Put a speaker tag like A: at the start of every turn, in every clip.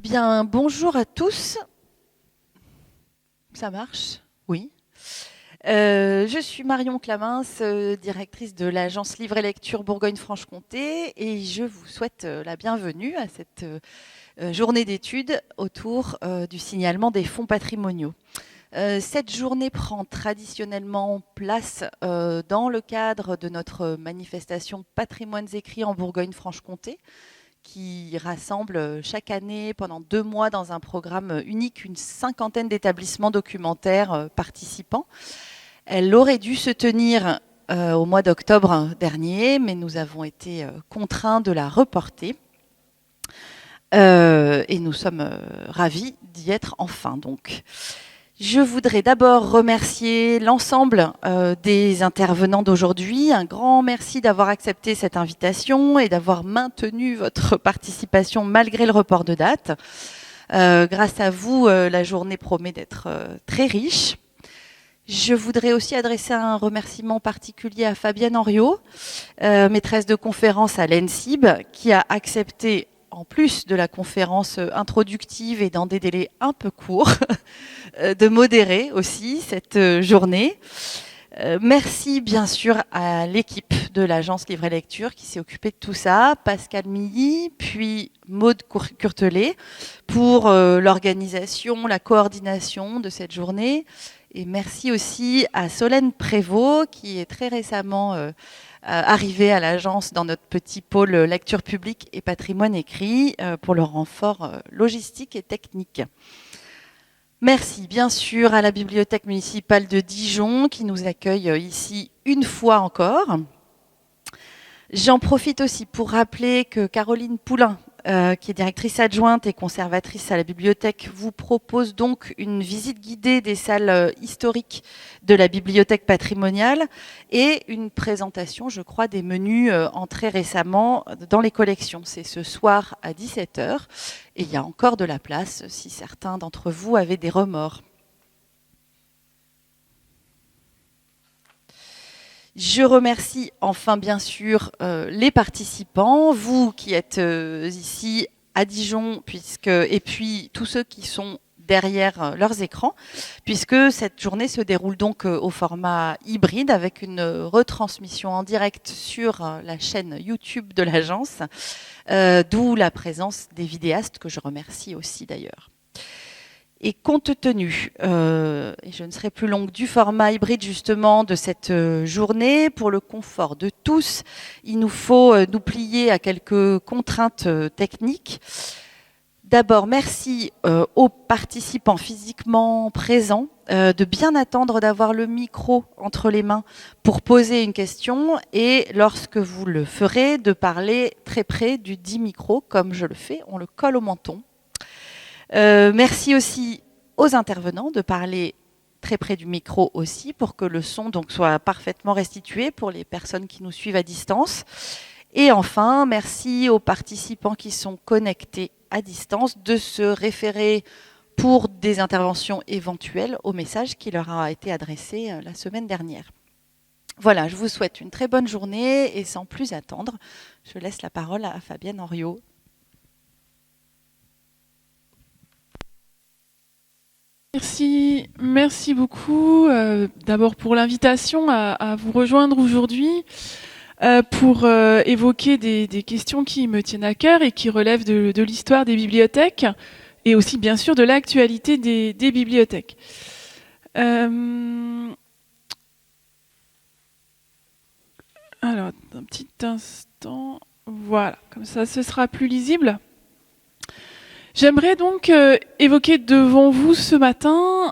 A: Bien, bonjour à tous. Ça marche? Oui. Je suis Marion Clamins, directrice de l'agence Livre et Lecture Bourgogne-Franche-Comté, et je vous souhaite la bienvenue à cette journée d'études autour du signalement des fonds patrimoniaux. Cette journée prend traditionnellement place dans le cadre de notre manifestation Patrimoines écrits en Bourgogne-Franche-Comté, qui rassemble chaque année pendant 2 mois dans un programme unique une cinquantaine d'établissements documentaires participants. Elle aurait dû se tenir au mois d'octobre dernier, mais nous avons été contraints de la reporter. Et nous sommes ravis d'y être enfin. Donc, je voudrais d'abord remercier l'ensemble des intervenants d'aujourd'hui. Un grand merci d'avoir accepté cette invitation et d'avoir maintenu votre participation malgré le report de date. Grâce à vous, la journée promet d'être très riche. Je voudrais aussi adresser un remerciement particulier à Fabienne Henriot, maîtresse de conférence à l'ENSIB, qui a accepté, en plus de la conférence introductive et dans des délais un peu courts, de modérer aussi cette journée. Merci bien sûr à l'équipe de l'agence Livre et Lecture qui s'est occupée de tout ça, Pascal Milly, puis Maude Curtelet, pour l'organisation, la coordination de cette journée. Et merci aussi à Solène Prévost, qui est très récemment arrivée à l'agence dans notre petit pôle lecture publique et patrimoine écrit pour le renfort logistique et technique. Merci bien sûr à la Bibliothèque municipale de Dijon qui nous accueille ici une fois encore. J'en profite aussi pour rappeler que Caroline Poulain, qui est directrice adjointe et conservatrice à la bibliothèque, vous propose donc une visite guidée des salles historiques de la bibliothèque patrimoniale et une présentation, je crois, des menus entrés récemment dans les collections. C'est ce soir à 17h et il y a encore de la place si certains d'entre vous avaient des remords. Je remercie enfin bien sûr les participants, vous qui êtes ici à Dijon, et puis tous ceux qui sont derrière leurs écrans, puisque cette journée se déroule donc au format hybride avec une retransmission en direct sur la chaîne YouTube de l'agence, d'où la présence des vidéastes que je remercie aussi d'ailleurs. Et compte tenu, et je ne serai plus longue, du format hybride justement de cette journée, pour le confort de tous, il nous faut nous plier à quelques contraintes techniques. D'abord, merci aux participants physiquement présents de bien attendre d'avoir le micro entre les mains pour poser une question et lorsque vous le ferez, de parler très près du dit micro, comme je le fais, on le colle au menton. Merci aussi aux intervenants de parler très près du micro aussi pour que le son donc soit parfaitement restitué pour les personnes qui nous suivent à distance. Et enfin, merci aux participants qui sont connectés à distance de se référer pour des interventions éventuelles au message qui leur a été adressé la semaine dernière. Voilà, je vous souhaite une très bonne journée et sans plus attendre, je laisse la parole à Fabienne Henriot.
B: Merci beaucoup d'abord pour l'invitation à vous rejoindre aujourd'hui pour évoquer des questions qui me tiennent à cœur et qui relèvent de l'histoire des bibliothèques et aussi bien sûr de l'actualité des bibliothèques. Alors, un petit instant, voilà, comme ça ce sera plus lisible. J'aimerais donc évoquer devant vous ce matin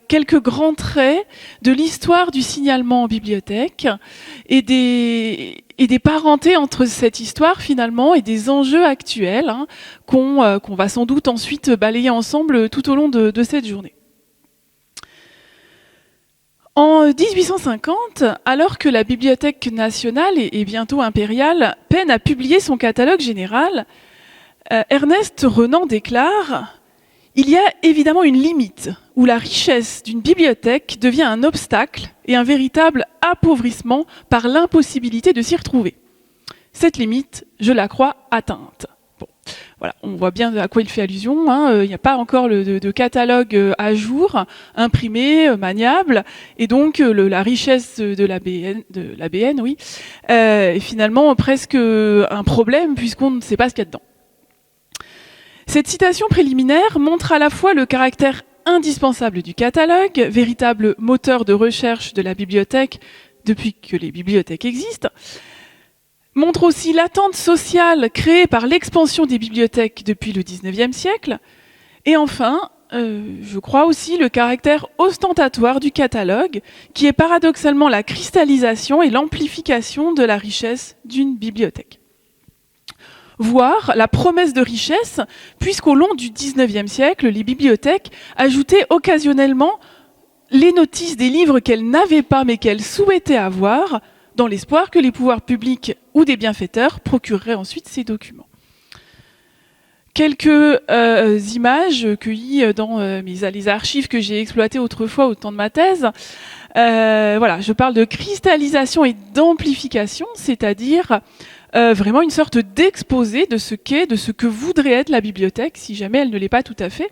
B: quelques grands traits de l'histoire du signalement en bibliothèque et des parentés entre cette histoire finalement et des enjeux actuels qu'on va sans doute ensuite balayer ensemble tout au long de cette journée. En 1850, alors que la Bibliothèque nationale et bientôt impériale peine à publier son catalogue général, Ernest Renan déclare « Il y a évidemment une limite où la richesse d'une bibliothèque devient un obstacle et un véritable appauvrissement par l'impossibilité de s'y retrouver. Cette limite, je la crois atteinte. » Bon. Voilà, on voit bien à quoi il fait allusion. Il n'y a pas encore de catalogue à jour, imprimé, maniable, et donc la richesse de l'ABN, oui, est finalement presque un problème puisqu'on ne sait pas ce qu'il y a dedans. Cette citation préliminaire montre à la fois le caractère indispensable du catalogue, véritable moteur de recherche de la bibliothèque depuis que les bibliothèques existent, montre aussi l'attente sociale créée par l'expansion des bibliothèques depuis le XIXe siècle, et enfin, je crois aussi le caractère ostentatoire du catalogue, qui est paradoxalement la cristallisation et l'amplification de la richesse d'une bibliothèque. Voire la promesse de richesse, puisqu'au long du XIXe siècle, les bibliothèques ajoutaient occasionnellement les notices des livres qu'elles n'avaient pas mais qu'elles souhaitaient avoir, dans l'espoir que les pouvoirs publics ou des bienfaiteurs procureraient ensuite ces documents. Quelques images cueillies dans les archives que j'ai exploitées autrefois au temps de ma thèse. Voilà, je parle de cristallisation et d'amplification, c'est-à-dire vraiment une sorte d'exposé de ce qu'est, de ce que voudrait être la bibliothèque, si jamais elle ne l'est pas tout à fait,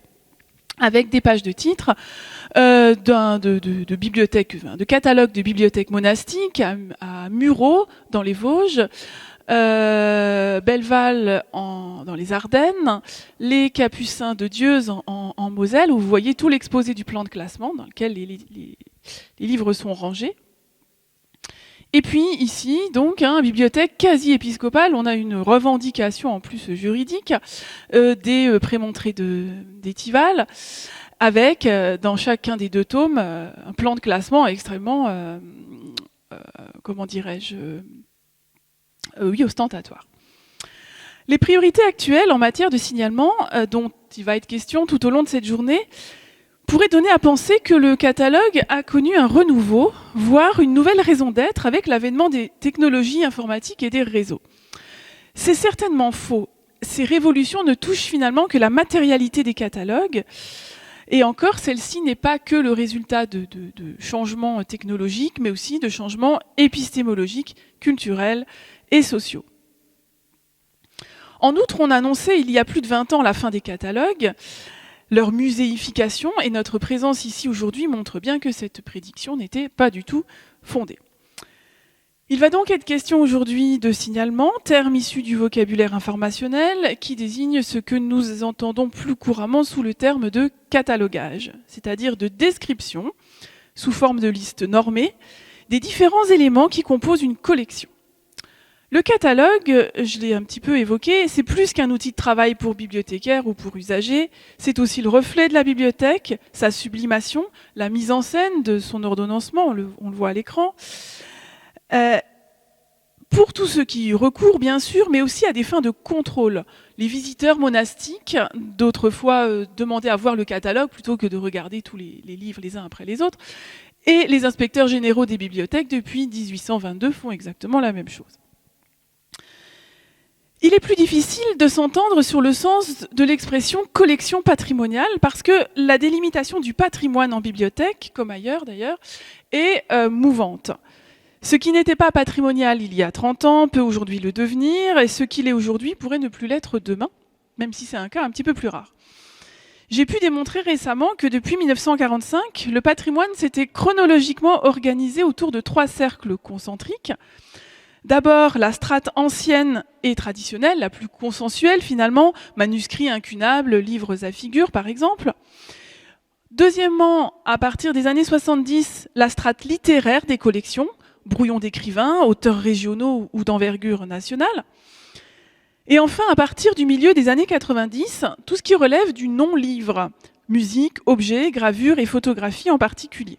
B: avec des pages de titres, de bibliothèques, de catalogues de bibliothèques monastiques à Murau, dans les Vosges, Belleval dans les Ardennes, les Capucins de Dieuze en Moselle, où vous voyez tout l'exposé du plan de classement dans lequel les livres sont rangés. Et puis ici, donc, bibliothèque quasi épiscopale, on a une revendication en plus juridique des prémontrés d'Étival, avec dans chacun des 2 tomes un plan de classement extrêmement, comment dirais-je, oui, ostentatoire. Les priorités actuelles en matière de signalement, dont il va être question tout au long de cette journée, pourrait donner à penser que le catalogue a connu un renouveau, voire une nouvelle raison d'être avec l'avènement des technologies informatiques et des réseaux. C'est certainement faux. Ces révolutions ne touchent finalement que la matérialité des catalogues, et encore, celle-ci n'est pas que le résultat de changements technologiques, mais aussi de changements épistémologiques, culturels et sociaux. En outre, on a annoncé il y a plus de 20 ans la fin des catalogues, leur muséification, et notre présence ici aujourd'hui montre bien que cette prédiction n'était pas du tout fondée. Il va donc être question aujourd'hui de signalement, terme issu du vocabulaire informationnel qui désigne ce que nous entendons plus couramment sous le terme de catalogage, c'est-à-dire de description, sous forme de liste normée, des différents éléments qui composent une collection. Le catalogue, je l'ai un petit peu évoqué, c'est plus qu'un outil de travail pour bibliothécaires ou pour usagers, c'est aussi le reflet de la bibliothèque, sa sublimation, la mise en scène de son ordonnancement, on le voit à l'écran, pour tous ceux qui y recourent, bien sûr, mais aussi à des fins de contrôle. Les visiteurs monastiques, d'autrefois, demandaient à voir le catalogue plutôt que de regarder tous les livres les uns après les autres, et les inspecteurs généraux des bibliothèques, depuis 1822, font exactement la même chose. Il est plus difficile de s'entendre sur le sens de l'expression collection patrimoniale parce que la délimitation du patrimoine en bibliothèque, comme ailleurs d'ailleurs, est mouvante. Ce qui n'était pas patrimonial il y a 30 ans peut aujourd'hui le devenir, et ce qui l'est aujourd'hui pourrait ne plus l'être demain, même si c'est un cas un petit peu plus rare. J'ai pu démontrer récemment que depuis 1945, le patrimoine s'était chronologiquement organisé autour de 3 cercles concentriques. D'abord, la strate ancienne et traditionnelle, la plus consensuelle finalement, manuscrits incunables, livres à figures par exemple. Deuxièmement, à partir des années 70, la strate littéraire des collections, brouillons d'écrivains, auteurs régionaux ou d'envergure nationale. Et enfin, à partir du milieu des années 90, tout ce qui relève du non-livre, musique, objets, gravures et photographies en particulier.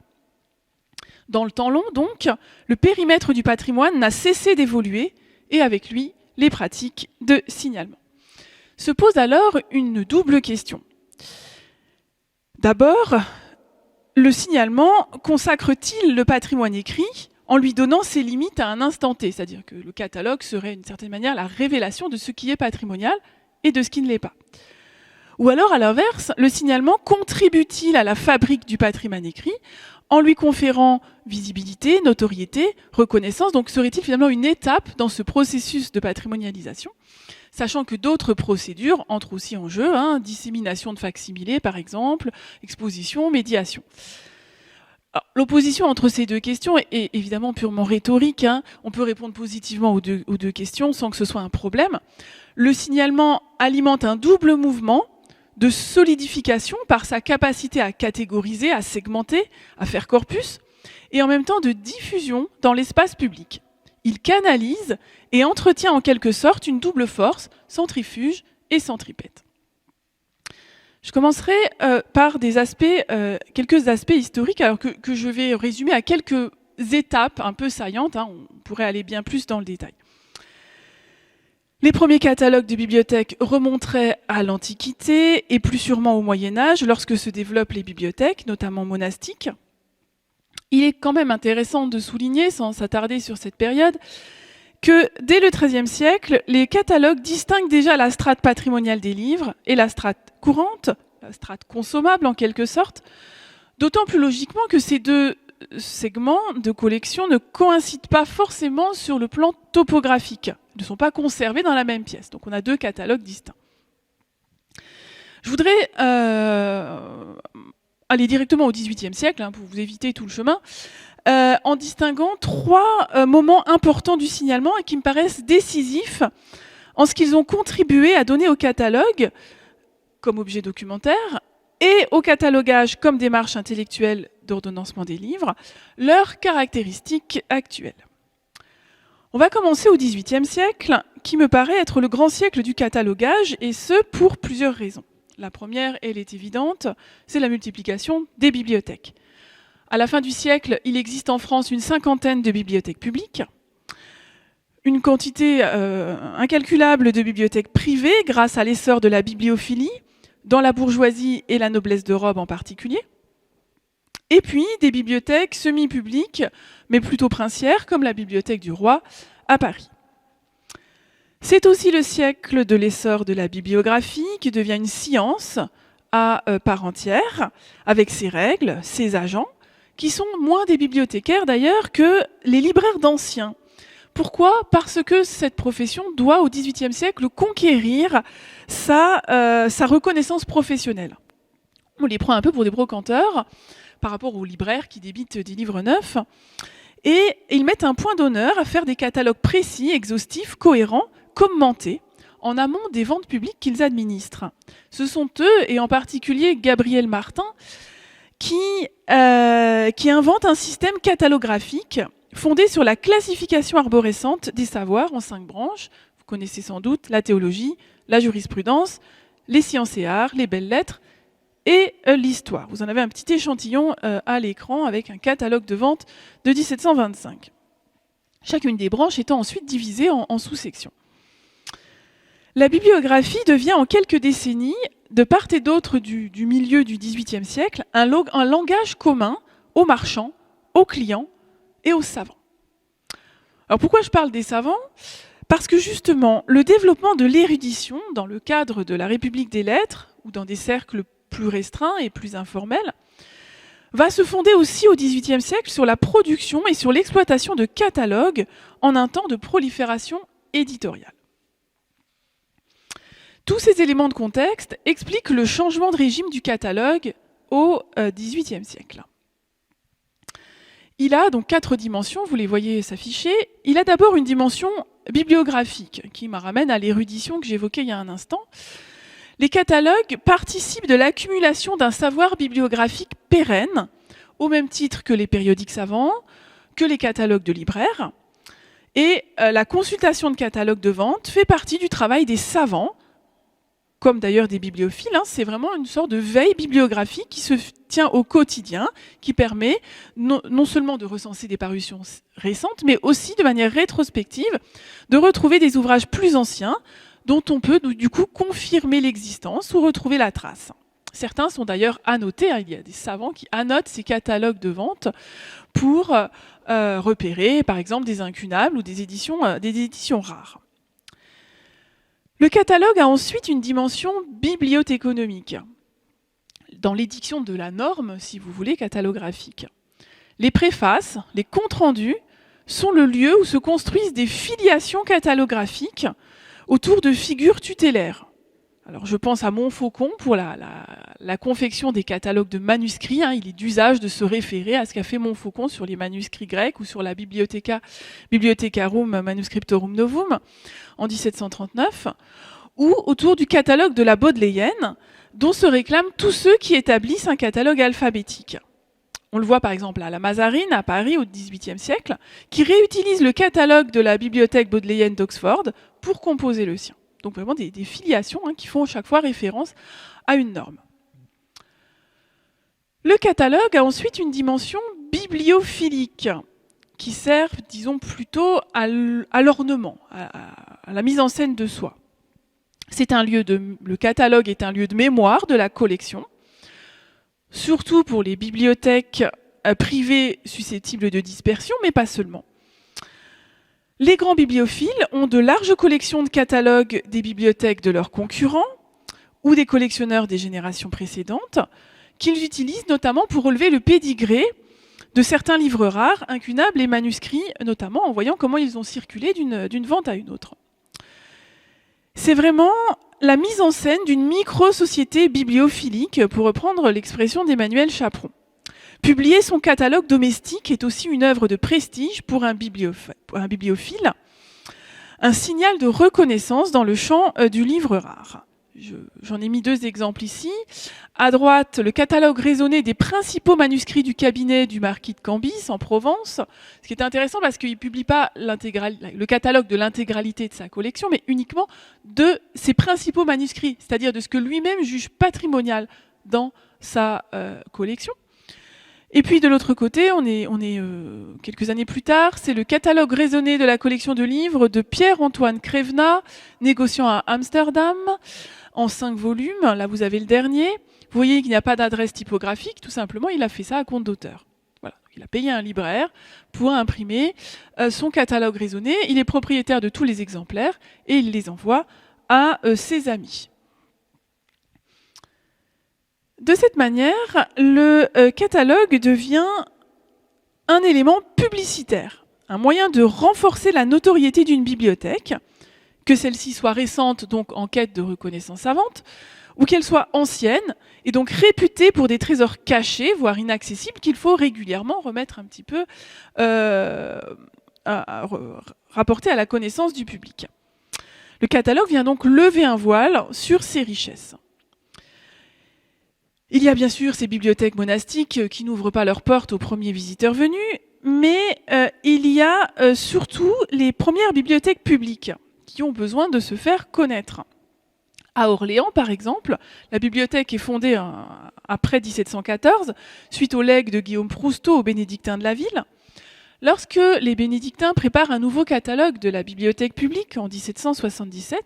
B: Dans le temps long, donc, le périmètre du patrimoine n'a cessé d'évoluer, et avec lui, les pratiques de signalement. Se pose alors une double question. D'abord, le signalement consacre-t-il le patrimoine écrit en lui donnant ses limites à un instant T, c'est-à-dire que le catalogue serait d'une certaine manière la révélation de ce qui est patrimonial et de ce qui ne l'est pas. Ou alors, à l'inverse, le signalement contribue-t-il à la fabrique du patrimoine écrit en lui conférant visibilité, notoriété, reconnaissance. Donc serait-il finalement une étape dans ce processus de patrimonialisation, sachant que d'autres procédures entrent aussi en jeu, dissémination de facsimilés par exemple, exposition, médiation. Alors, l'opposition entre ces deux questions est évidemment purement rhétorique. On peut répondre positivement aux deux questions sans que ce soit un problème. Le signalement alimente un double mouvement de solidification par sa capacité à catégoriser, à segmenter, à faire corpus, et en même temps de diffusion dans l'espace public. Il canalise et entretient en quelque sorte une double force, centrifuge et centripète. Je commencerai par quelques aspects historiques, alors que je vais résumer à quelques étapes un peu saillantes. On pourrait aller bien plus dans le détail. Les premiers catalogues de bibliothèques remonteraient à l'Antiquité et plus sûrement au Moyen-Âge, lorsque se développent les bibliothèques, notamment monastiques. Il est quand même intéressant de souligner, sans s'attarder sur cette période, que dès le XIIIe siècle, les catalogues distinguent déjà la strate patrimoniale des livres et la strate courante, la strate consommable en quelque sorte, d'autant plus logiquement que ces deux segments de collection ne coïncident pas forcément sur le plan topographique, ne sont pas conservés dans la même pièce. Donc on a deux catalogues distincts. Je voudrais aller directement au XVIIIe siècle, pour vous éviter tout le chemin, en distinguant trois moments importants du signalement et qui me paraissent décisifs en ce qu'ils ont contribué à donner au catalogue, comme objet documentaire, et au catalogage comme démarche intellectuelle d'ordonnancement des livres, leurs caractéristiques actuelles. On va commencer au XVIIIe siècle, qui me paraît être le grand siècle du catalogage, et ce pour plusieurs raisons. La première, elle est évidente, c'est la multiplication des bibliothèques. À la fin du siècle, il existe en France une cinquantaine de bibliothèques publiques, une quantité incalculable de bibliothèques privées grâce à l'essor de la bibliophilie, dans la bourgeoisie et la noblesse de robe en particulier, et puis des bibliothèques semi-publiques, mais plutôt princières, comme la bibliothèque du roi à Paris. C'est aussi le siècle de l'essor de la bibliographie, qui devient une science à part entière, avec ses règles, ses agents, qui sont moins des bibliothécaires d'ailleurs que les libraires d'anciens. Pourquoi ? Parce que cette profession doit au XVIIIe siècle conquérir sa reconnaissance professionnelle. On les prend un peu pour des brocanteurs par rapport aux libraires qui débitent des livres neufs. Et ils mettent un point d'honneur à faire des catalogues précis, exhaustifs, cohérents, commentés, en amont des ventes publiques qu'ils administrent. Ce sont eux, et en particulier Gabriel Martin, qui inventent un système catalographique fondé sur la classification arborescente des savoirs en 5 branches. Vous connaissez sans doute la théologie, la jurisprudence, les sciences et arts, les belles lettres et l'histoire. Vous en avez un petit échantillon à l'écran avec un catalogue de vente de 1725. Chacune des branches étant ensuite divisée en sous-sections. La bibliographie devient en quelques décennies, de part et d'autre du milieu du XVIIIe siècle, un langage commun aux marchands, aux clients et aux savants. Alors pourquoi je parle des savants ? Parce que justement, le développement de l'érudition dans le cadre de la République des lettres, ou dans des cercles plus restreints et plus informels, va se fonder aussi au XVIIIe siècle sur la production et sur l'exploitation de catalogues en un temps de prolifération éditoriale. Tous ces éléments de contexte expliquent le changement de régime du catalogue au XVIIIe siècle. Il a donc 4 dimensions, vous les voyez s'afficher. Il a d'abord une dimension bibliographique, qui me ramène à l'érudition que j'évoquais il y a un instant. Les catalogues participent de l'accumulation d'un savoir bibliographique pérenne, au même titre que les périodiques savants, que les catalogues de libraires. Et la consultation de catalogues de vente fait partie du travail des savants, comme d'ailleurs des bibliophiles. C'est vraiment une sorte de veille bibliographique qui se tient au quotidien, qui permet non seulement de recenser des parutions récentes, mais aussi de manière rétrospective de retrouver des ouvrages plus anciens dont on peut du coup confirmer l'existence ou retrouver la trace. Certains sont d'ailleurs annotés, il y a des savants qui annotent ces catalogues de vente pour repérer par exemple des incunables ou des éditions rares. Le catalogue a ensuite une dimension bibliothéconomique, dans l'édiction de la norme, si vous voulez, catalographique. Les préfaces, les comptes rendus, sont le lieu où se construisent des filiations catalographiques autour de figures tutélaires. Alors je pense à Montfaucon pour la confection des catalogues de manuscrits. Il est d'usage de se référer à ce qu'a fait Montfaucon sur les manuscrits grecs ou sur la Bibliothecarum Manuscriptorum Novum en 1739, ou autour du catalogue de la Bodléienne, dont se réclament tous ceux qui établissent un catalogue alphabétique. On le voit par exemple à la Mazarine, à Paris, au XVIIIe siècle, qui réutilise le catalogue de la bibliothèque bodléienne d'Oxford pour composer le sien. Donc vraiment des filiations qui font chaque fois référence à une norme. Le catalogue a ensuite une dimension bibliophilique, qui sert, disons, plutôt à l'ornement, à la mise en scène de soi. Le catalogue est un lieu de mémoire de la collection, surtout pour les bibliothèques privées susceptibles de dispersion, mais pas seulement. Les grands bibliophiles ont de larges collections de catalogues des bibliothèques de leurs concurrents ou des collectionneurs des générations précédentes, qu'ils utilisent notamment pour relever le pédigré de certains livres rares, incunables et manuscrits, notamment en voyant comment ils ont circulé d'une vente à une autre. C'est vraiment la mise en scène d'une micro-société bibliophilique, pour reprendre l'expression d'Emmanuel Chaperon. Publier son catalogue domestique est aussi une œuvre de prestige pour un bibliophile, un signal de reconnaissance dans le champ du livre rare. J'en ai mis 2 exemples ici. À droite, le catalogue raisonné des principaux manuscrits du cabinet du marquis de Cambis en Provence, ce qui est intéressant parce qu'il ne publie pas le catalogue de l'intégralité de sa collection, mais uniquement de ses principaux manuscrits, c'est-à-dire de ce que lui-même juge patrimonial dans sa collection. Et puis de l'autre côté, on est quelques années plus tard, c'est le catalogue raisonné de la collection de livres de Pierre-Antoine Crèvenat, négociant à Amsterdam, en 5 volumes. Là, vous avez le dernier. Vous voyez qu'il n'y a pas d'adresse typographique, tout simplement, il a fait ça à compte d'auteur. Voilà. Il a payé un libraire pour imprimer son catalogue raisonné. Il est propriétaire de tous les exemplaires et il les envoie à ses amis. De cette manière, le catalogue devient un élément publicitaire, un moyen de renforcer la notoriété d'une bibliothèque, que celle-ci soit récente, donc en quête de reconnaissance savante, ou qu'elle soit ancienne, et donc réputée pour des trésors cachés, voire inaccessibles, qu'il faut régulièrement remettre un petit peu, rapporter à la connaissance du public. Le catalogue vient donc lever un voile sur ces richesses. Il y a bien sûr ces bibliothèques monastiques qui n'ouvrent pas leurs portes aux premiers visiteurs venus, mais il y a surtout les premières bibliothèques publiques qui ont besoin de se faire connaître. À Orléans, par exemple, la bibliothèque est fondée après 1714, suite au legs de Guillaume Prousteau aux bénédictins de la ville. Lorsque les bénédictins préparent un nouveau catalogue de la bibliothèque publique en 1777,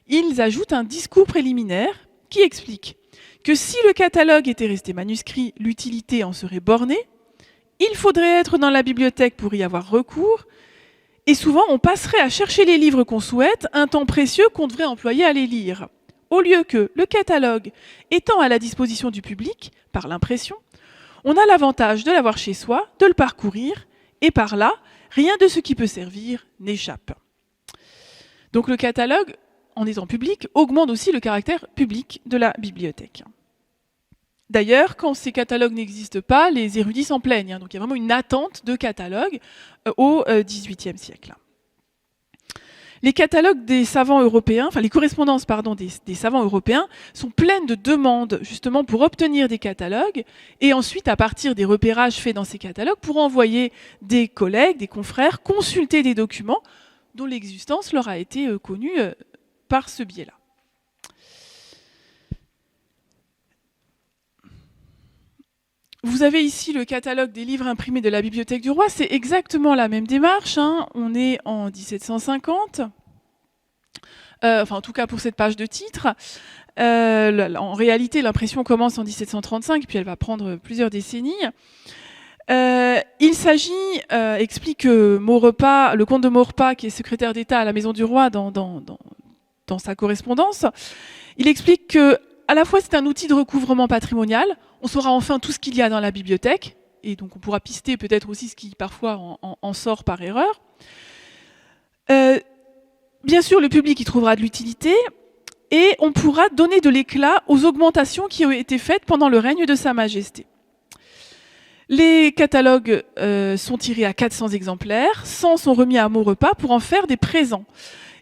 B: ils ajoutent un discours préliminaire qui explique que si le catalogue était resté manuscrit, l'utilité en serait bornée, il faudrait être dans la bibliothèque pour y avoir recours, et souvent on passerait à chercher les livres qu'on souhaite, un temps précieux qu'on devrait employer à les lire. Au lieu que le catalogue étant à la disposition du public, par l'impression, on a l'avantage de l'avoir chez soi, de le parcourir, et par là, rien de ce qui peut servir n'échappe. Donc le catalogue, en étant public, augmente aussi le caractère public de la bibliothèque. D'ailleurs, quand ces catalogues n'existent pas, les érudits s'en plaignent. Donc il y a vraiment une attente de catalogue au XVIIIe siècle. Les catalogues des savants européens, les correspondances des savants européens sont pleines de demandes justement pour obtenir des catalogues et ensuite, à partir des repérages faits dans ces catalogues, pour envoyer des collègues, des confrères, consulter des documents dont l'existence leur a été connue par ce biais-là. Vous avez ici le catalogue des livres imprimés de la Bibliothèque du Roi. C'est exactement la même démarche. On est en 1750. En tout cas pour cette page de titre. En réalité, l'impression commence en 1735, puis elle va prendre plusieurs décennies. Il s'agit, explique Maurepas, le comte de Maurepas, qui est secrétaire d'État à la Maison du Roi dans sa correspondance, il explique que à la fois c'est un outil de recouvrement patrimonial, on saura enfin tout ce qu'il y a dans la bibliothèque, et donc on pourra pister peut-être aussi ce qui parfois en sort par erreur. Bien sûr, le public y trouvera de l'utilité, et on pourra donner de l'éclat aux augmentations qui ont été faites pendant le règne de Sa Majesté. Les catalogues sont tirés à 400 exemplaires, 100 sont remis à Maurepas pour en faire des présents.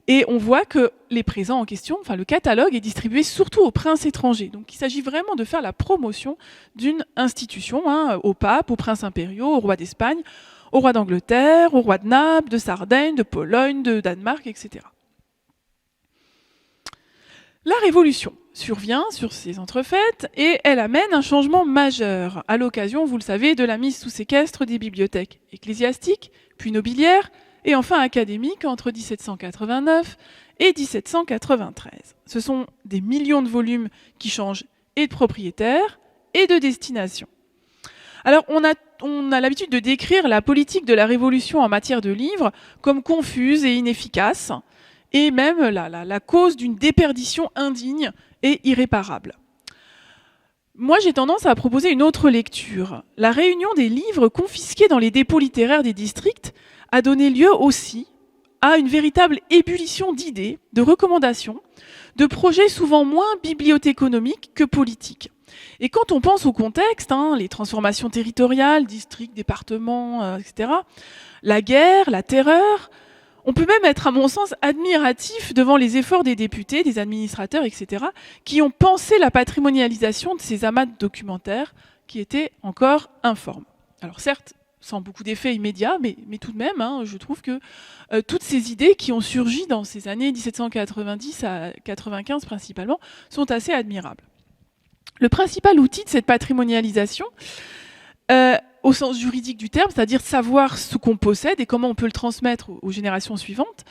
B: Et on voit que les présents en question, enfin le catalogue est distribué surtout aux princes étrangers. Donc il s'agit vraiment de faire la promotion d'une institution, au pape, aux princes impériaux, au roi d'Espagne, au roi d'Angleterre, au roi de Naples, de Sardaigne, de Pologne, de Danemark, etc. La Révolution survient sur ces entrefaites et elle amène un changement majeur à l'occasion, vous le savez, de la mise sous séquestre des bibliothèques ecclésiastiques, puis nobiliaires et enfin académiques entre 1789 et 1793. Ce sont des millions de volumes qui changent et de propriétaire et de destination. Alors on a l'habitude de décrire la politique de la Révolution en matière de livres comme confuse et inefficace, et même la cause d'une déperdition indigne et irréparable. Moi, j'ai tendance à proposer une autre lecture. La réunion des livres confisqués dans les dépôts littéraires des districts a donné lieu aussi à une véritable ébullition d'idées, de recommandations, de projets souvent moins bibliothéconomiques que politiques. Et quand on pense au contexte, les transformations territoriales, districts, départements, etc., la guerre, la terreur, on peut même être, à mon sens, admiratif devant les efforts des députés, des administrateurs, etc., qui ont pensé la patrimonialisation de ces amas de documentaires qui étaient encore informes. Alors certes, sans beaucoup d'effets immédiats, mais tout de même, je trouve que toutes ces idées qui ont surgi dans ces années 1790 à 95 principalement, sont assez admirables. Le principal outil de cette patrimonialisation, au sens juridique du terme, c'est-à-dire savoir ce qu'on possède et comment on peut le transmettre aux générations suivantes,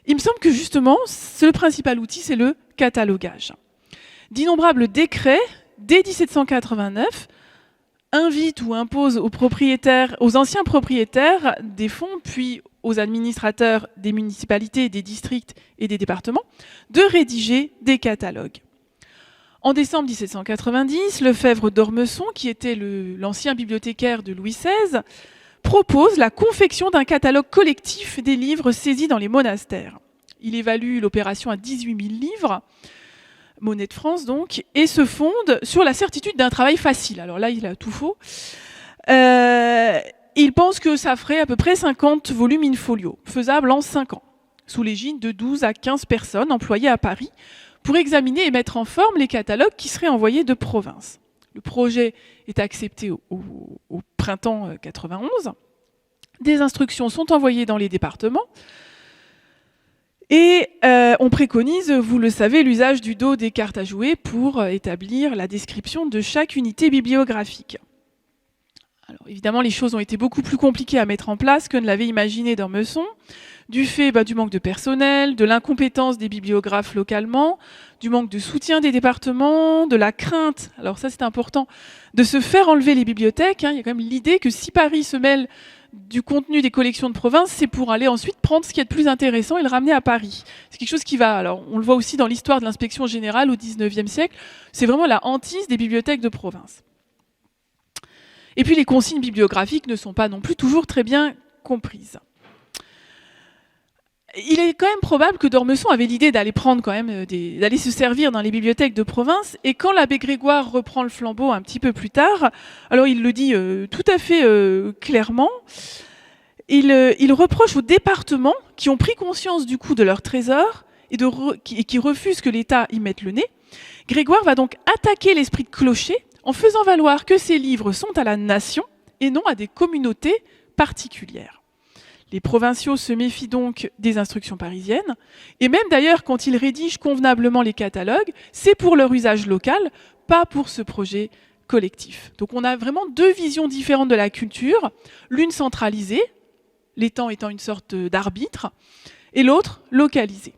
B: il me semble que justement, le principal outil, c'est le catalogage. D'innombrables décrets, dès 1789, invitent ou imposent aux anciens propriétaires des fonds, puis aux administrateurs des municipalités, des districts et des départements, de rédiger des catalogues. En décembre 1790, Lefebvre d'Ormesson, qui était l'ancien bibliothécaire de Louis XVI, propose la confection d'un catalogue collectif des livres saisis dans les monastères. Il évalue l'opération à 18 000 livres, monnaie de France donc, et se fonde sur la certitude d'un travail facile. Alors là, il a tout faux. Il pense que ça ferait à peu près 50 volumes in folio, faisables en 5 ans, sous l'égide de 12 à 15 personnes employées à Paris, pour examiner et mettre en forme les catalogues qui seraient envoyés de province. Le projet est accepté au printemps 91. Des instructions sont envoyées dans les départements. Et on préconise, vous le savez, l'usage du dos des cartes à jouer pour établir la description de chaque unité bibliographique. Alors évidemment, les choses ont été beaucoup plus compliquées à mettre en place que ne l'avait imaginé d'Ormesson, du fait du manque de personnel, de l'incompétence des bibliographes localement, du manque de soutien des départements, de la crainte, alors ça c'est important, de se faire enlever les bibliothèques. Il y a quand même l'idée que si Paris se mêle du contenu des collections de province, c'est pour aller ensuite prendre ce qui est de plus intéressant et le ramener à Paris. C'est quelque chose qui va, alors on le voit aussi dans l'histoire de l'inspection générale au XIXe siècle, c'est vraiment la hantise des bibliothèques de province. Et puis les consignes bibliographiques ne sont pas non plus toujours très bien comprises. Il est quand même probable que d'Ormesson avait l'idée d'aller prendre quand même d'aller se servir dans les bibliothèques de province, et quand l'abbé Grégoire reprend le flambeau un petit peu plus tard, alors il le dit tout à fait clairement, il reproche aux départements qui ont pris conscience du coût de leur trésor et qui refusent que l'État y mette le nez. Grégoire va donc attaquer l'esprit de clocher en faisant valoir que ces livres sont à la nation et non à des communautés particulières. Les provinciaux se méfient donc des instructions parisiennes, et même d'ailleurs quand ils rédigent convenablement les catalogues, c'est pour leur usage local, pas pour ce projet collectif. Donc on a vraiment deux visions différentes de la culture, l'une centralisée, l'État étant une sorte d'arbitre, et l'autre localisée.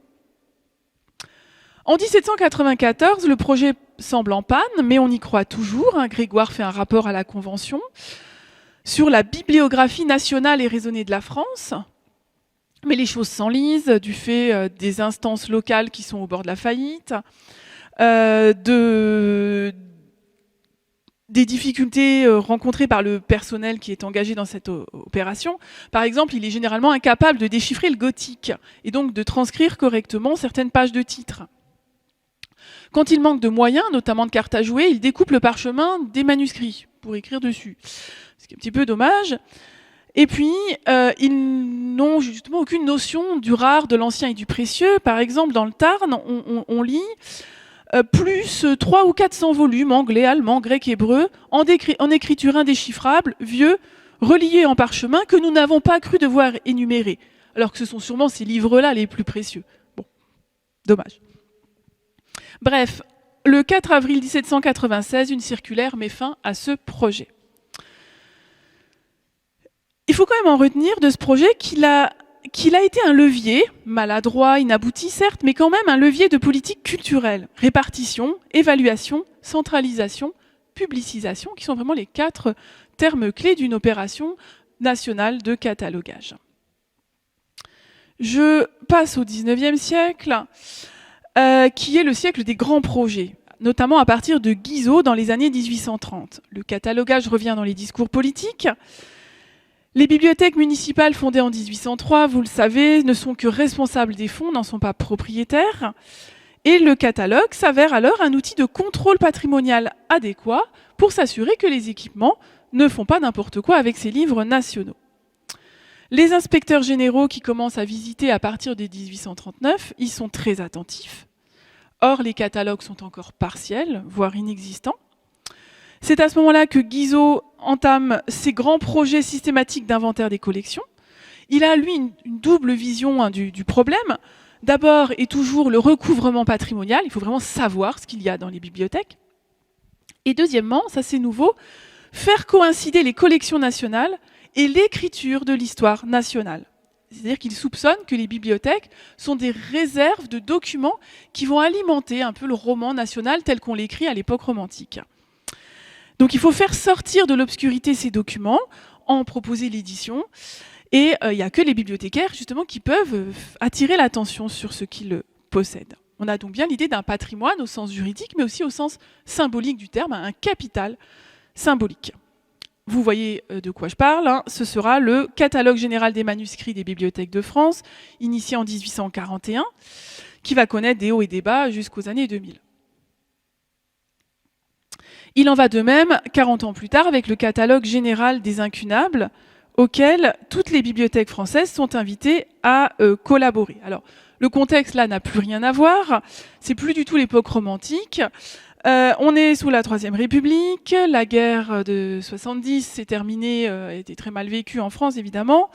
B: En 1794, le projet semble en panne, mais on y croit toujours. Grégoire fait un rapport à la Convention sur la bibliographie nationale et raisonnée de la France. Mais les choses s'enlisent du fait des instances locales qui sont au bord de la faillite, de des difficultés rencontrées par le personnel qui est engagé dans cette opération. Par exemple, il est généralement incapable de déchiffrer le gothique et donc de transcrire correctement certaines pages de titres. Quand il manque de moyens, notamment de cartes à jouer, il découpe le parchemin des manuscrits pour écrire dessus, ce qui est un petit peu dommage. Et puis, ils n'ont justement aucune notion du rare, de l'ancien et du précieux. Par exemple, dans le Tarn, on lit plus 300 ou 400 volumes, anglais, allemand, grec, hébreu, en écriture indéchiffrable, vieux, reliés en parchemin, que nous n'avons pas cru devoir énumérer, alors que ce sont sûrement ces livres-là les plus précieux. Bon, dommage. Bref, le 4 avril 1796, une circulaire met fin à ce projet. Il faut quand même en retenir de ce projet qu'il a été un levier, maladroit, inabouti certes, mais quand même un levier de politique culturelle. Répartition, évaluation, centralisation, publicisation, qui sont vraiment les 4 termes clés d'une opération nationale de catalogage. Je passe au XIXe siècle, qui est le siècle des grands projets, notamment à partir de Guizot dans les années 1830. Le catalogage revient dans les discours politiques. Les bibliothèques municipales fondées en 1803, vous le savez, ne sont que responsables des fonds, n'en sont pas propriétaires. Et le catalogue s'avère alors un outil de contrôle patrimonial adéquat pour s'assurer que les équipements ne font pas n'importe quoi avec ces livres nationaux. Les inspecteurs généraux qui commencent à visiter à partir de 1839, ils sont très attentifs. Or, les catalogues sont encore partiels, voire inexistants. C'est à ce moment-là que Guizot entame ses grands projets systématiques d'inventaire des collections. Il a, lui, une double vision du problème. D'abord et toujours le recouvrement patrimonial. Il faut vraiment savoir ce qu'il y a dans les bibliothèques. Et deuxièmement, ça c'est nouveau, faire coïncider les collections nationales et l'écriture de l'histoire nationale. C'est-à-dire qu'il soupçonne que les bibliothèques sont des réserves de documents qui vont alimenter un peu le roman national tel qu'on l'écrit à l'époque romantique. Donc il faut faire sortir de l'obscurité ces documents, en proposer l'édition, et il n'y a que les bibliothécaires justement qui peuvent attirer l'attention sur ce qu'ils possèdent. On a donc bien l'idée d'un patrimoine au sens juridique, mais aussi au sens symbolique du terme, un capital symbolique. Vous voyez de quoi je parle, hein. Ce sera le catalogue général des manuscrits des bibliothèques de France, initié en 1841, qui va connaître des hauts et des bas jusqu'aux années 2000. Il en va de même 40 ans plus tard avec le catalogue général des incunables, auquel toutes les bibliothèques françaises sont invitées à collaborer. Alors, le contexte là n'a plus rien à voir, c'est plus du tout l'époque romantique. On est sous la Troisième République, la guerre de 70 s'est terminée, a été très mal vécue en France évidemment,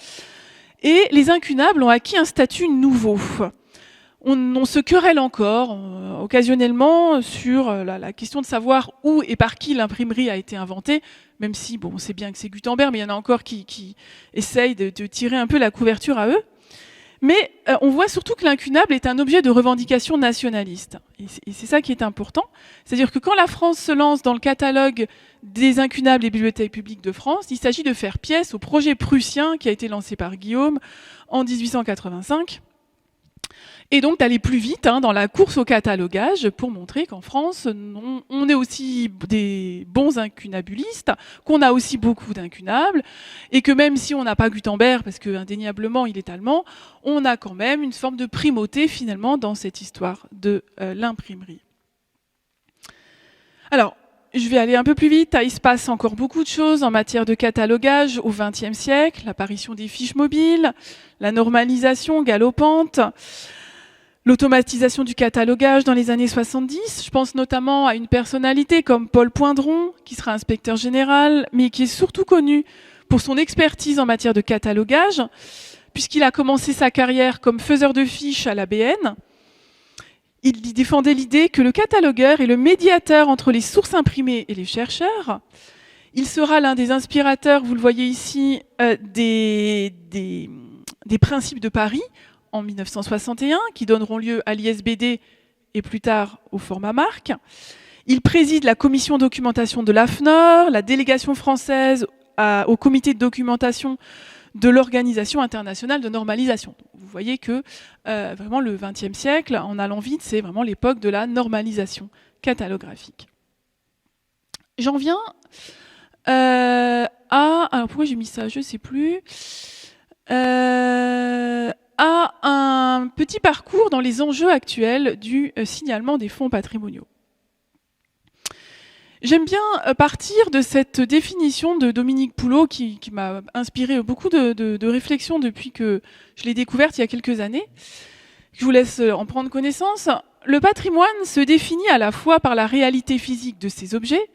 B: et les incunables ont acquis un statut nouveau. On se querelle encore occasionnellement sur la question de savoir où et par qui l'imprimerie a été inventée, même si bon, on sait bien que c'est Gutenberg, mais il y en a encore qui essayent de tirer un peu la couverture à eux. Mais on voit surtout que l'incunable est un objet de revendication nationaliste. Et c'est ça qui est important. C'est-à-dire que quand la France se lance dans le catalogue des incunables des bibliothèques publiques de France, il s'agit de faire pièce au projet prussien qui a été lancé par Guillaume en 1885. Et donc d'aller plus vite dans la course au catalogage pour montrer qu'en France, on est aussi des bons incunabulistes, qu'on a aussi beaucoup d'incunables, et que même si on n'a pas Gutenberg, parce que indéniablement il est allemand, on a quand même une forme de primauté finalement dans cette histoire de l'imprimerie. Alors, je vais aller un peu plus vite. Il se passe encore beaucoup de choses en matière de catalogage au XXe siècle, l'apparition des fiches mobiles, la normalisation galopante, l'automatisation du catalogage dans les années 70. Je pense notamment à une personnalité comme Paul Poindron, qui sera inspecteur général, mais qui est surtout connu pour son expertise en matière de catalogage, puisqu'il a commencé sa carrière comme faiseur de fiches à l'ABN. Il défendait l'idée que le catalogueur est le médiateur entre les sources imprimées et les chercheurs. Il sera l'un des inspirateurs, vous le voyez ici, des principes de Paris, en 1961, qui donneront lieu à l'ISBD et plus tard au format Marc. Il préside la commission documentation de l'AFNOR, la délégation française au comité de documentation de l'Organisation internationale de normalisation. Vous voyez que vraiment le XXe siècle, en allant vite, c'est vraiment l'époque de la normalisation catalographique. j'en viens alors pourquoi j'ai mis ça, je ne sais plus, à un petit parcours dans les enjeux actuels du signalement des fonds patrimoniaux. J'aime bien partir de cette définition de Dominique Poulot qui m'a inspiré beaucoup de réflexions depuis que je l'ai découverte il y a quelques années. Je vous laisse en prendre connaissance. Le patrimoine se définit à la fois par la réalité physique de ses objets,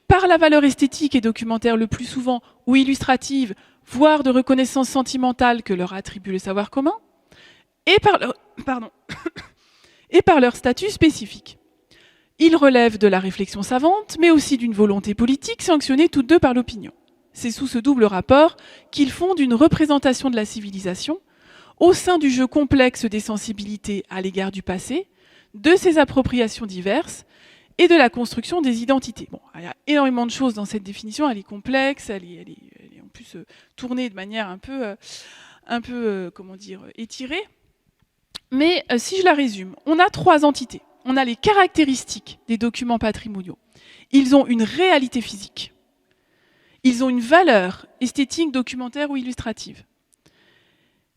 B: par la valeur esthétique et documentaire le plus souvent ou illustrative, voire de reconnaissance sentimentale que leur attribue le savoir commun, et par leur statut spécifique. Ils relèvent de la réflexion savante, mais aussi d'une volonté politique sanctionnée toutes deux par l'opinion. C'est sous ce double rapport qu'ils fondent une représentation de la civilisation, au sein du jeu complexe des sensibilités à l'égard du passé, de ses appropriations diverses et de la construction des identités. Bon, il y a énormément de choses dans cette définition, elle est complexe, elle est en plus tournée de manière un peu étirée. Mais si je la résume, on a 3 entités. On a les caractéristiques des documents patrimoniaux. Ils ont une réalité physique. Ils ont une valeur esthétique, documentaire ou illustrative.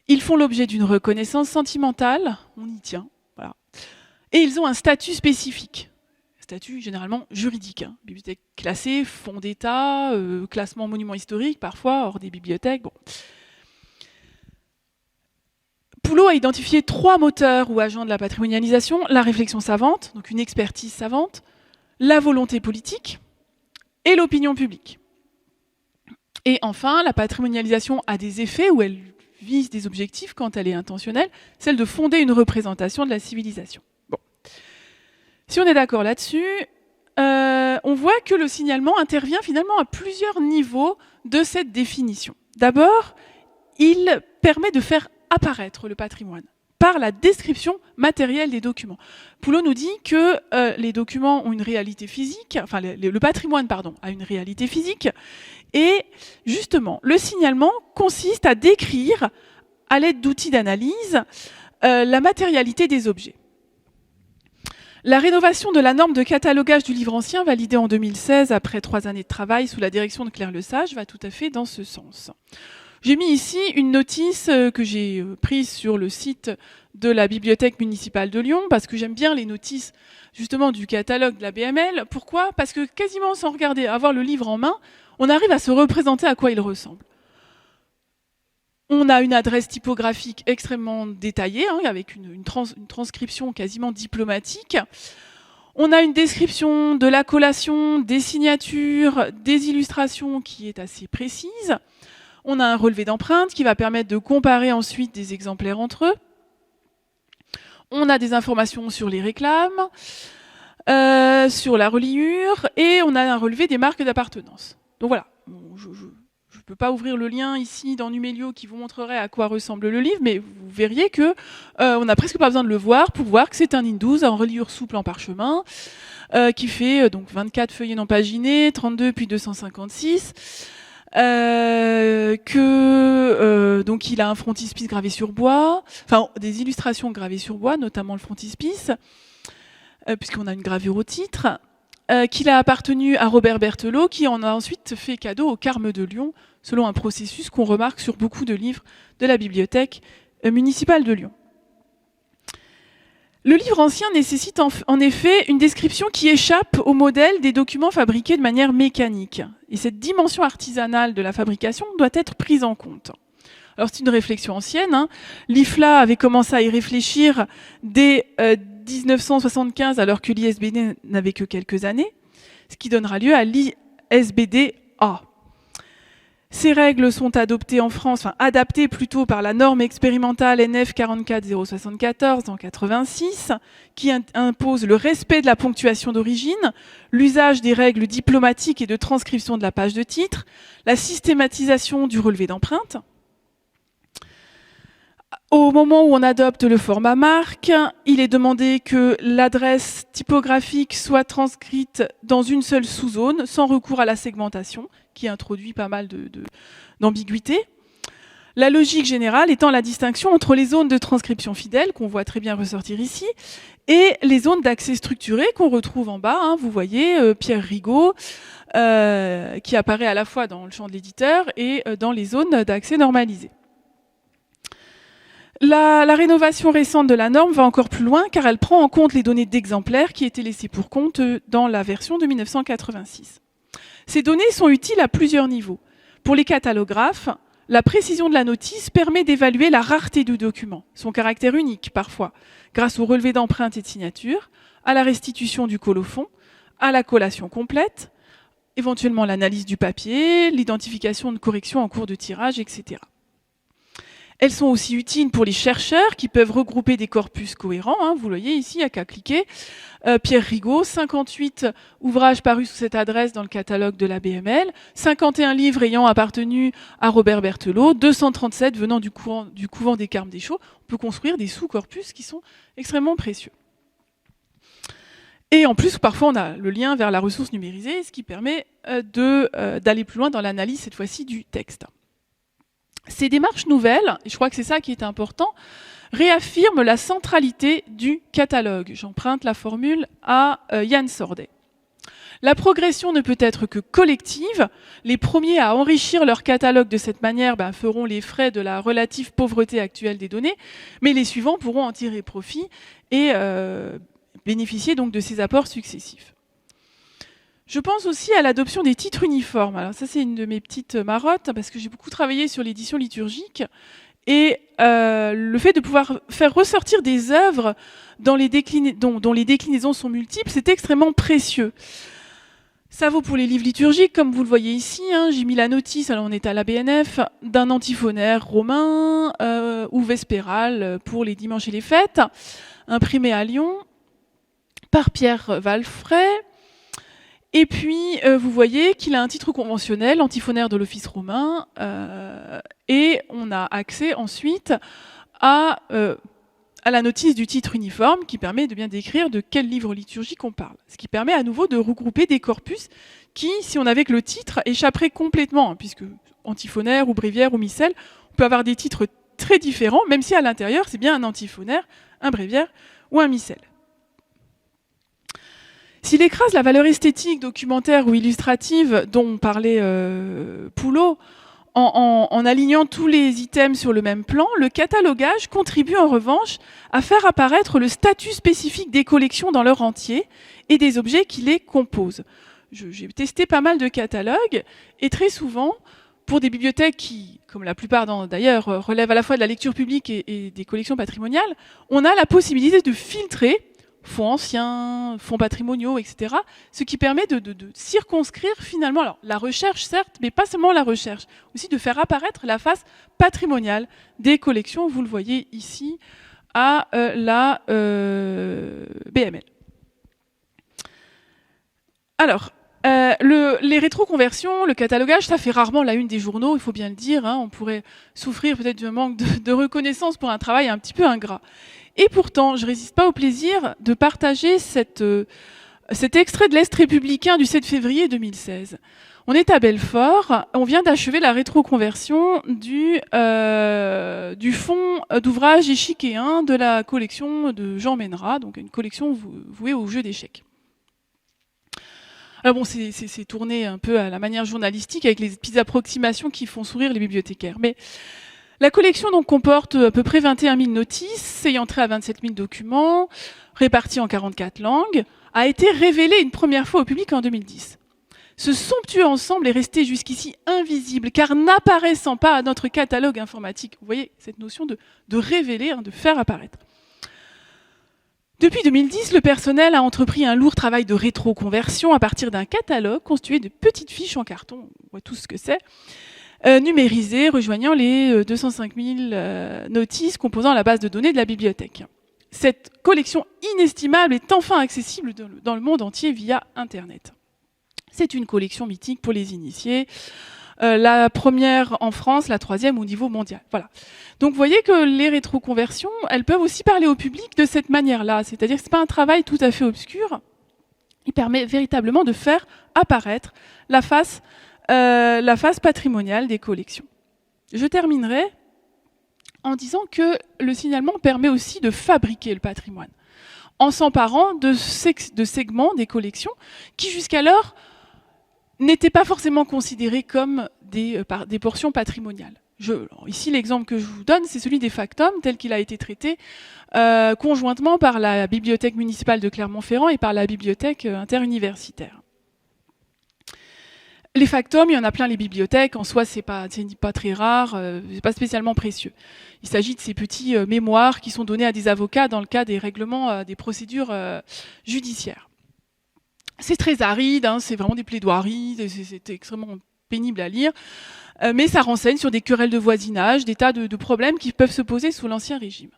B: Ils font l'objet d'une reconnaissance sentimentale, on y tient, voilà. Et ils ont un statut spécifique, statut généralement juridique. Bibliothèque classée, fonds d'État, classement monument historique, parfois hors des bibliothèques. Bon. Poulot a identifié 3 moteurs ou agents de la patrimonialisation, la réflexion savante, donc une expertise savante, la volonté politique et l'opinion publique. Et enfin, la patrimonialisation a des effets où elle vise des objectifs quand elle est intentionnelle, celle de fonder une représentation de la civilisation. Bon. Si on est d'accord là-dessus, on voit que le signalement intervient finalement à plusieurs niveaux de cette définition. D'abord, il permet de faire apparaître le patrimoine par la description matérielle des documents. Poulot nous dit que les documents ont une réalité physique, enfin le patrimoine, a une réalité physique, et justement, le signalement consiste à décrire, à l'aide d'outils d'analyse, la matérialité des objets. La rénovation de la norme de catalogage du livre ancien, validée en 2016 après 3 années de travail sous la direction de Claire Lesage, va tout à fait dans ce sens. J'ai mis ici une notice que j'ai prise sur le site de la Bibliothèque municipale de Lyon, parce que j'aime bien les notices justement du catalogue de la BML. Pourquoi ? Parce que quasiment sans regarder, avoir le livre en main, on arrive à se représenter à quoi il ressemble. On a une adresse typographique extrêmement détaillée, avec une transcription quasiment diplomatique. On a une description de la collation, des signatures, des illustrations qui est assez précise. On a un relevé d'empreintes qui va permettre de comparer ensuite des exemplaires entre eux. On a des informations sur les réclames, sur la reliure, et on a un relevé des marques d'appartenance. Donc voilà, je ne peux pas ouvrir le lien ici dans Numédio qui vous montrerait à quoi ressemble le livre, mais vous verriez que on n'a presque pas besoin de le voir pour voir que c'est un Indus en reliure souple en parchemin, qui fait donc 24 feuillets non paginés, 32 puis 256. Donc il a un frontispice gravé sur bois, enfin des illustrations gravées sur bois, notamment le frontispice, puisqu'on a une gravure au titre, qu'il a appartenu à Robert Berthelot, qui en a ensuite fait cadeau au Carme de Lyon, selon un processus qu'on remarque sur beaucoup de livres de la bibliothèque municipale de Lyon. Le livre ancien nécessite en effet une description qui échappe au modèle des documents fabriqués de manière mécanique. Et cette dimension artisanale de la fabrication doit être prise en compte. Alors c'est une réflexion ancienne. L'IFLA avait commencé à y réfléchir dès 1975, alors que l'ISBD n'avait que quelques années, ce qui donnera lieu à l'ISBD-A. Ces règles sont adoptées en France, adaptées plutôt par la norme expérimentale NF 44074 en 86, qui impose le respect de la ponctuation d'origine, l'usage des règles diplomatiques et de transcription de la page de titre, la systématisation du relevé d'empreintes. Au moment où on adopte le format marque, il est demandé que l'adresse typographique soit transcrite dans une seule sous-zone, sans recours à la segmentation, qui introduit pas mal d'ambiguïté. La logique générale étant la distinction entre les zones de transcription fidèle, qu'on voit très bien ressortir ici, et les zones d'accès structuré qu'on retrouve en bas. Hein, vous voyez Pierre Rigaud, qui apparaît à la fois dans le champ de l'éditeur et dans les zones d'accès normalisé. La rénovation récente de la norme va encore plus loin car elle prend en compte les données d'exemplaires qui étaient laissées pour compte dans la version de 1986. Ces données sont utiles à plusieurs niveaux. Pour les catalographes, la précision de la notice permet d'évaluer la rareté du document, son caractère unique parfois, grâce au relevé d'empreintes et de signatures, à la restitution du colophon, à la collation complète, éventuellement l'analyse du papier, l'identification de corrections en cours de tirage, etc. Elles sont aussi utiles pour les chercheurs qui peuvent regrouper des corpus cohérents. Hein, vous le voyez ici, il n'y a qu'à cliquer. Pierre Rigaud, 58 ouvrages parus sous cette adresse dans le catalogue de la BML, 51 livres ayant appartenu à Robert Berthelot, 237 venant du couvent des Carmes Deschaux. On peut construire des sous-corpus qui sont extrêmement précieux. Et en plus, parfois, on a le lien vers la ressource numérisée, ce qui permet d'aller plus loin dans l'analyse, cette fois-ci, du texte. Ces démarches nouvelles, et je crois que c'est ça qui est important, réaffirment la centralité du catalogue. J'emprunte la formule à Yann Sordet. La progression ne peut être que collective. Les premiers à enrichir leur catalogue de cette manière feront les frais de la relative pauvreté actuelle des données, mais les suivants pourront en tirer profit et bénéficier donc de ces apports successifs. Je pense aussi à l'adoption des titres uniformes. Alors ça, c'est une de mes petites marottes, parce que j'ai beaucoup travaillé sur l'édition liturgique. Et le fait de pouvoir faire ressortir des œuvres dont les déclinaisons sont multiples, c'est extrêmement précieux. Ça vaut pour les livres liturgiques, comme vous le voyez ici. Hein, j'ai mis la notice, alors on est à la BNF, d'un antiphonaire romain ou vespéral pour les dimanches et les fêtes, imprimé à Lyon par Pierre Valfray. Et puis, vous voyez qu'il a un titre conventionnel, antiphonaire de l'Office romain, et on a accès ensuite à la notice du titre uniforme qui permet de bien décrire de quel livre liturgique on parle. Ce qui permet à nouveau de regrouper des corpus qui, si on avait que le titre, échapperaient complètement, hein, puisque antiphonaire ou bréviaire ou missel, on peut avoir des titres très différents, même si à l'intérieur, c'est bien un antiphonaire, un bréviaire ou un missel. S'il écrase la valeur esthétique, documentaire ou illustrative dont parlait Poulot, en alignant tous les items sur le même plan, le catalogage contribue en revanche à faire apparaître le statut spécifique des collections dans leur entier et des objets qui les composent. J'ai testé pas mal de catalogues et très souvent, pour des bibliothèques qui, comme la plupart d'ailleurs, relèvent à la fois de la lecture publique et des collections patrimoniales, on a la possibilité de filtrer fonds anciens, fonds patrimoniaux, etc. Ce qui permet de circonscrire finalement alors, la recherche, certes, mais pas seulement la recherche, aussi de faire apparaître la face patrimoniale des collections. Vous le voyez ici à la BML. Alors, les rétroconversions, le catalogage, ça fait rarement la une des journaux, il faut bien le dire. Hein, on pourrait souffrir peut-être d'un manque de reconnaissance pour un travail un petit peu ingrat. Et pourtant, je ne résiste pas au plaisir de partager cet extrait de l'Est républicain du 7 février 2016. On est à Belfort, on vient d'achever la rétroconversion du fonds d'ouvrages échiquéens de la collection de Jean Ménera, donc une collection vouée au jeu d'échecs. Alors bon, c'est tourné un peu à la manière journalistique avec les petites approximations qui font sourire les bibliothécaires. Mais la collection donc comporte à peu près 21 000 notices, ayant trait à 27 000 documents, répartis en 44 langues, a été révélée une première fois au public en 2010. Ce somptueux ensemble est resté jusqu'ici invisible, car n'apparaissant pas à notre catalogue informatique. Vous voyez cette notion de révéler, hein, de faire apparaître. Depuis 2010, le personnel a entrepris un lourd travail de rétroconversion à partir d'un catalogue constitué de petites fiches en carton, on voit tout ce que c'est, numérisées, rejoignant les 205 000 notices composant la base de données de la bibliothèque. Cette collection inestimable est enfin accessible dans le monde entier via Internet. C'est une collection mythique pour les initiés, la première en France, la troisième au niveau mondial. Voilà. Donc vous voyez que les rétroconversions, elles peuvent aussi parler au public de cette manière-là, c'est-à-dire que ce n'est pas un travail tout à fait obscur, il permet véritablement de faire apparaître la face patrimoniale des collections. Je terminerai en disant que le signalement permet aussi de fabriquer le patrimoine, en s'emparant de segments des collections qui jusqu'alors n'étaient pas forcément considérés comme des portions patrimoniales. Ici, l'exemple que je vous donne, c'est celui des factums, tel qu'il a été traité conjointement par la bibliothèque municipale de Clermont-Ferrand et par la bibliothèque interuniversitaire. Les factums, il y en a plein les bibliothèques, en soi c'est pas très rare, c'est pas spécialement précieux. Il s'agit de ces petits mémoires qui sont donnés à des avocats dans le cas des règlements des procédures judiciaires. C'est très aride, hein, c'est vraiment des plaidoiries, c'est extrêmement pénible à lire, mais ça renseigne sur des querelles de voisinage, des tas de problèmes qui peuvent se poser sous l'Ancien Régime.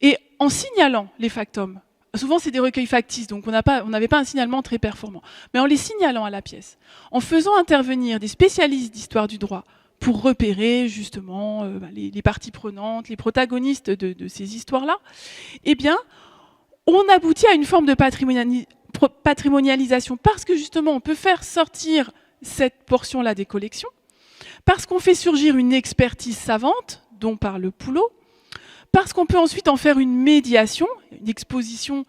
B: Et en signalant les factums, souvent c'est des recueils factices, donc on n'avait pas un signalement très performant, mais en les signalant à la pièce, en faisant intervenir des spécialistes d'histoire du droit pour repérer justement les parties prenantes, les protagonistes de ces histoires-là, eh bien, on aboutit à une forme de patrimonialisation parce que justement on peut faire sortir cette portion-là des collections, parce qu'on fait surgir une expertise savante, dont parle Poulot, parce qu'on peut ensuite en faire une médiation, une exposition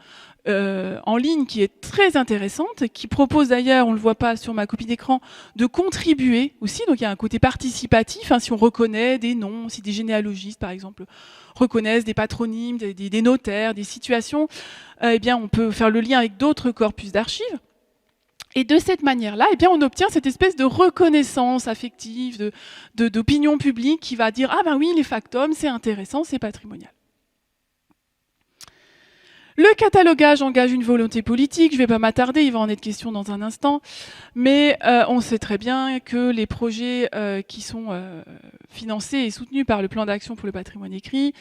B: en ligne qui est très intéressante, qui propose d'ailleurs, on ne le voit pas sur ma copie d'écran, de contribuer aussi, donc il y a un côté participatif, hein, si on reconnaît des noms, si des généalogistes par exemple reconnaissent des patronymes, des notaires, des situations, eh bien on peut faire le lien avec d'autres corpus d'archives. Et de cette manière-là, eh bien, on obtient cette espèce de reconnaissance affective, d'opinion publique qui va dire « Ah ben oui, les factums, c'est intéressant, c'est patrimonial ». Le catalogage engage une volonté politique, je ne vais pas m'attarder, il va en être question dans un instant, mais on sait très bien que les projets qui sont financés et soutenus par le plan d'action pour le patrimoine écrit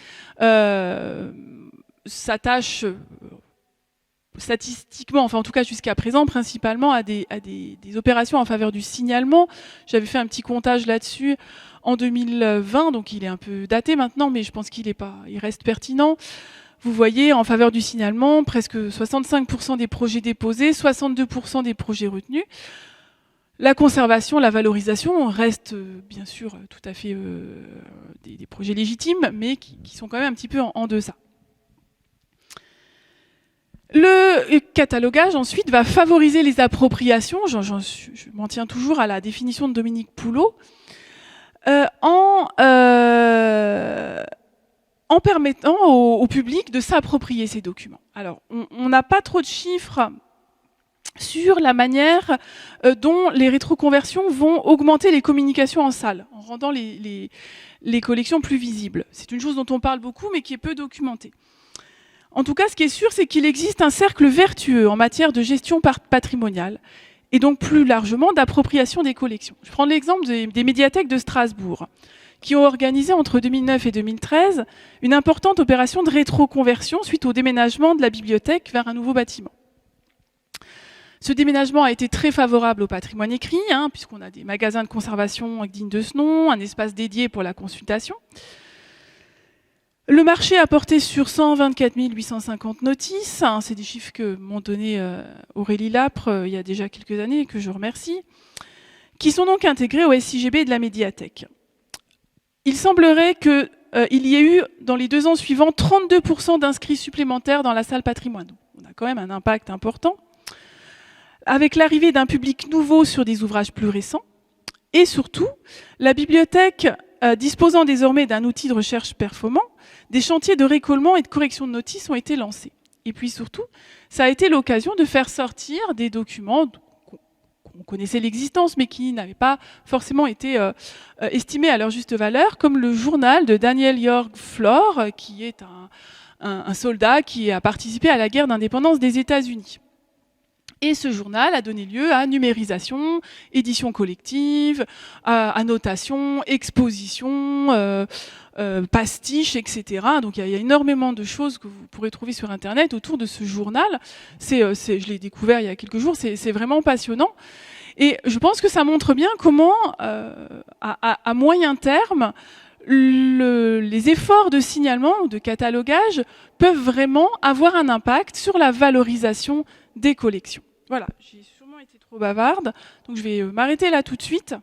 B: s'attachent statistiquement, enfin en tout cas jusqu'à présent, principalement à des opérations en faveur du signalement. J'avais fait un petit comptage là-dessus en 2020, donc il est un peu daté maintenant, mais je pense il reste pertinent. Vous voyez, en faveur du signalement, presque 65% des projets déposés, 62% des projets retenus. La conservation, la valorisation restent bien sûr tout à fait des projets légitimes, mais qui sont quand même un petit peu en deçà. Le catalogage, ensuite, va favoriser les appropriations, je m'en tiens toujours à la définition de Dominique Poulot, en permettant au public de s'approprier ces documents. Alors, on n'a pas trop de chiffres sur la manière dont les rétroconversions vont augmenter les communications en salle, en rendant les collections plus visibles. C'est une chose dont on parle beaucoup, mais qui est peu documentée. En tout cas, ce qui est sûr, c'est qu'il existe un cercle vertueux en matière de gestion patrimoniale et donc plus largement d'appropriation des collections. Je prends l'exemple des médiathèques de Strasbourg, qui ont organisé entre 2009 et 2013 une importante opération de rétroconversion suite au déménagement de la bibliothèque vers un nouveau bâtiment. Ce déménagement a été très favorable au patrimoine écrit, hein, puisqu'on a des magasins de conservation dignes de ce nom, un espace dédié pour la consultation. Le marché a porté sur 124 850 notices, hein, c'est des chiffres que m'ont donné Aurélie Lapre il y a déjà quelques années et que je remercie, qui sont donc intégrés au SIGB de la médiathèque. Il semblerait qu'il y ait eu, dans les 2 ans suivants, 32% d'inscrits supplémentaires dans la salle patrimoine. On a quand même un impact important, avec l'arrivée d'un public nouveau sur des ouvrages plus récents, et surtout, la bibliothèque disposant désormais d'un outil de recherche performant, des chantiers de récollement et de correction de notices ont été lancés. Et puis surtout, ça a été l'occasion de faire sortir des documents qu'on connaissait l'existence, mais qui n'avaient pas forcément été estimés à leur juste valeur, comme le journal de Daniel Jorg Flor, qui est un soldat qui a participé à la guerre d'indépendance des États-Unis. Et ce journal a donné lieu à numérisation, édition collective, annotation, exposition, pastiche, etc. Donc il y a énormément de choses que vous pourrez trouver sur Internet autour de ce journal. Je l'ai découvert il y a quelques jours, c'est vraiment passionnant. Et je pense que ça montre bien comment, à moyen terme, les efforts de signalement ou de catalogage peuvent vraiment avoir un impact sur la valorisation des collections. Voilà, j'ai sûrement été trop bavarde, donc je vais m'arrêter là tout de suite.